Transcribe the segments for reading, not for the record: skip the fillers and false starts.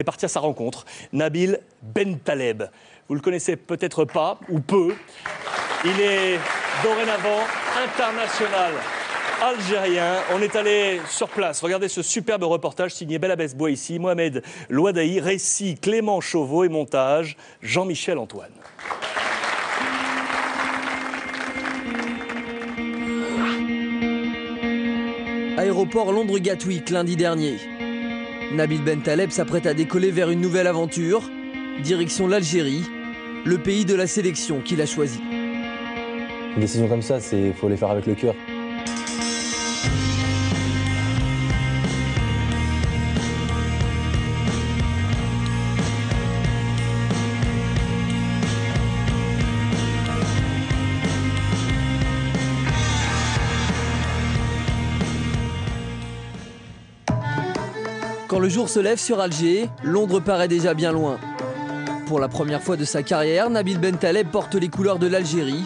est parti à sa rencontre, Nabil Bentaleb. Vous le connaissez peut-être pas, ou peu. Il est dorénavant international algérien. On est allé sur place. Regardez ce superbe reportage signé Belabès Boissi, Mohamed Louadaï, récit Clément Chauveau et montage Jean-Michel Antoine. Aéroport Londres-Gatwick lundi dernier. Nabil Bentaleb s'apprête à décoller vers une nouvelle aventure. Direction l'Algérie, le pays de la sélection qu'il a choisi. Une décision comme ça, il faut les faire avec le cœur. Quand le jour se lève sur Alger, Londres paraît déjà bien loin. Pour la première fois de sa carrière, Nabil Bentaleb porte les couleurs de l'Algérie,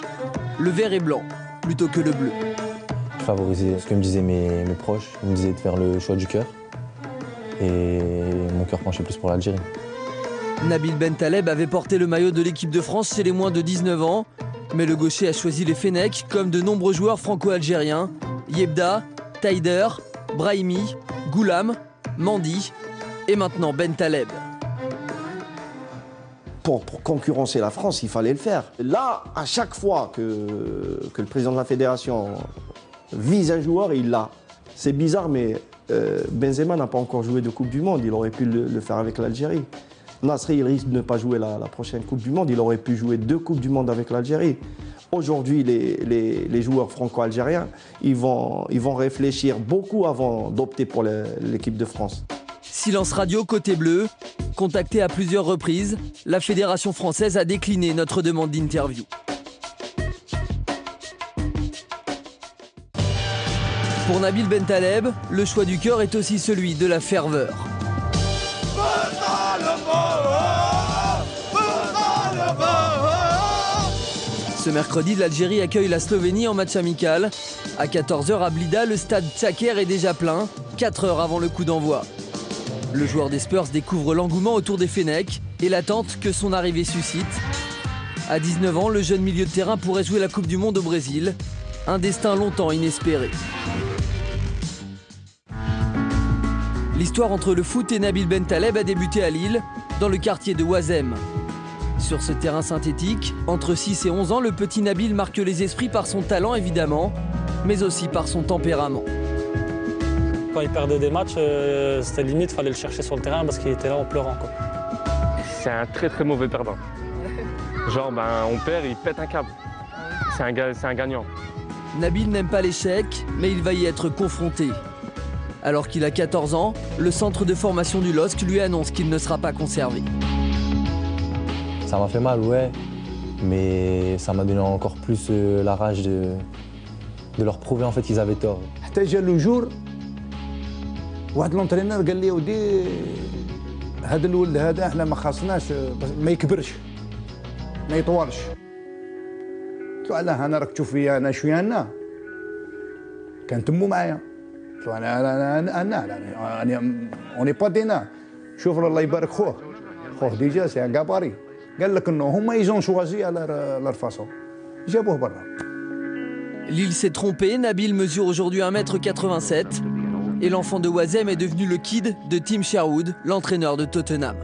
le vert et blanc, plutôt que le bleu. Je favorisais ce que me disaient mes proches, ils me disaient de faire le choix du cœur. Et mon cœur penchait plus pour l'Algérie. Nabil Bentaleb avait porté le maillot de l'équipe de France chez les moins de 19 ans, mais le gaucher a choisi les Fennecs comme de nombreux joueurs franco-algériens, Yebda, Taider, Brahimi, Goulam, Mandi et maintenant Bentaleb. Pour concurrencer la France, il fallait le faire. Là, à chaque fois que le président de la fédération vise un joueur, il l'a. C'est bizarre, mais Benzema n'a pas encore joué de Coupe du Monde. Il aurait pu le faire avec l'Algérie. Nasri, il risque de ne pas jouer la prochaine Coupe du Monde. Il aurait pu jouer 2 Coupes du Monde avec l'Algérie. Aujourd'hui, les joueurs franco-algériens, ils vont réfléchir beaucoup avant d'opter pour l'équipe de France. Silence radio côté bleu. Contacté à plusieurs reprises, la Fédération française a décliné notre demande d'interview. Pour Nabil Bentaleb, le choix du cœur est aussi celui de la ferveur. Ce mercredi, l'Algérie accueille la Slovénie en match amical. À 14h à Blida, le stade Tchaker est déjà plein, 4 heures avant le coup d'envoi. Le joueur des Spurs découvre l'engouement autour des Fennecs et l'attente que son arrivée suscite. À 19 ans, le jeune milieu de terrain pourrait jouer la Coupe du Monde au Brésil. Un destin longtemps inespéré. L'histoire entre le foot et Nabil Bentaleb a débuté à Lille, dans le quartier de Ouazem. Sur ce terrain synthétique, entre 6 et 11 ans, le petit Nabil marque les esprits par son talent évidemment, mais aussi par son tempérament. Quand il perdait des matchs, c'était limite, il fallait le chercher sur le terrain parce qu'il était là en pleurant, quoi. C'est un très très mauvais perdant. Genre, on perd, il pète un câble. C'est un gagnant. Nabil n'aime pas l'échec, mais il va y être confronté. Alors qu'il a 14 ans, le centre de formation du LOSC lui annonce qu'il ne sera pas conservé. Ça m'a fait mal, ouais, mais ça m'a donné encore plus la rage de leur prouver en fait qu'ils avaient tort. Le jour واحد لونترينور قال لي ودي هذا الولد هذا احنا ما خاصناش ما يكبرش ما يطولش. قلت له علاه انا راك تشوف فيا انا شويه انا كان تمو معايا. قلت له انا اوني با دينا. شوف الله يبارك خوه ديجا سي ان كاباري. قال لك انه هما يزون شوازي على لار فاصون جابوه برا. Lille s'est trompé, Nabil mesure aujourd'hui 1m87 et l'enfant de Ouazem est devenu le kid de Tim Sherwood, l'entraîneur de Tottenham.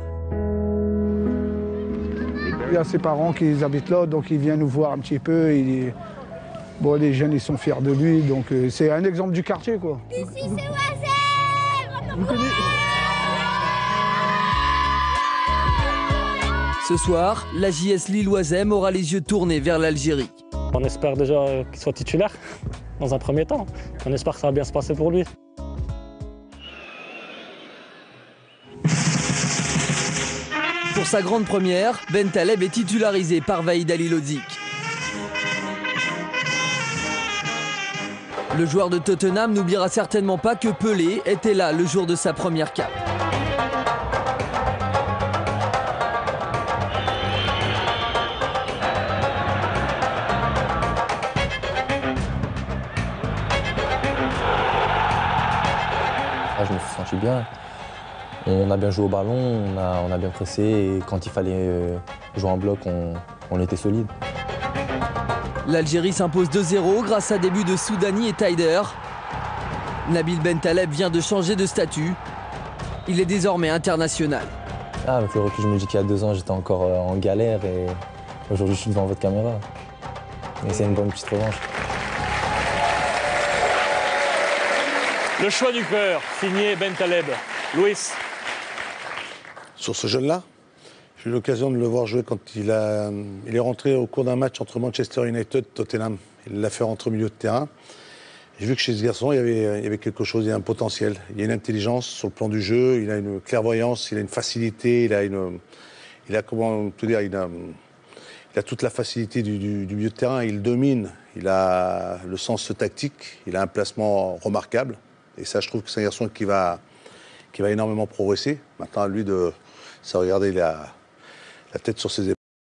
Il y a ses parents qui habitent là, donc il vient nous voir un petit peu. Bon, les jeunes, ils sont fiers de lui, donc c'est un exemple du quartier, quoi. Ici, c'est Ouazem! Vous connaissez... Ce soir, la JS Lille-Ouazem aura les yeux tournés vers l'Algérie. On espère déjà qu'il soit titulaire dans un premier temps. On espère que ça va bien se passer pour lui. Pour sa grande première, Bentaleb est titularisé par Vahid Halilhodžić. Le joueur de Tottenham n'oubliera certainement pas que Pelé était là le jour de sa première cape. Je me suis senti bien. On a bien joué au ballon, on a bien pressé et quand il fallait jouer en bloc, on était solide. L'Algérie s'impose 2-0 grâce à des buts de Soudani et Taider. Nabil Bentaleb vient de changer de statut. Il est désormais international. Avec le recul, je me dis qu'il y a 2 ans, j'étais encore en galère et aujourd'hui, je suis devant votre caméra. Et c'est une bonne petite revanche. Le choix du cœur, signé Bentaleb. Louis. Sur ce jeune-là, j'ai eu l'occasion de le voir jouer quand il est rentré au cours d'un match entre Manchester United et Tottenham. Il l'a fait rentrer au milieu de terrain. J'ai vu que chez ce garçon, il y avait quelque chose, il y a un potentiel. Il y a une intelligence sur le plan du jeu, il a une clairvoyance, il a une facilité, il a comment te dire, il a toute la facilité du milieu de terrain, il domine, il a le sens tactique, il a un placement remarquable. Et ça, je trouve que c'est un garçon qui va énormément progresser. Maintenant, à lui de regarder la tête sur ses épaules.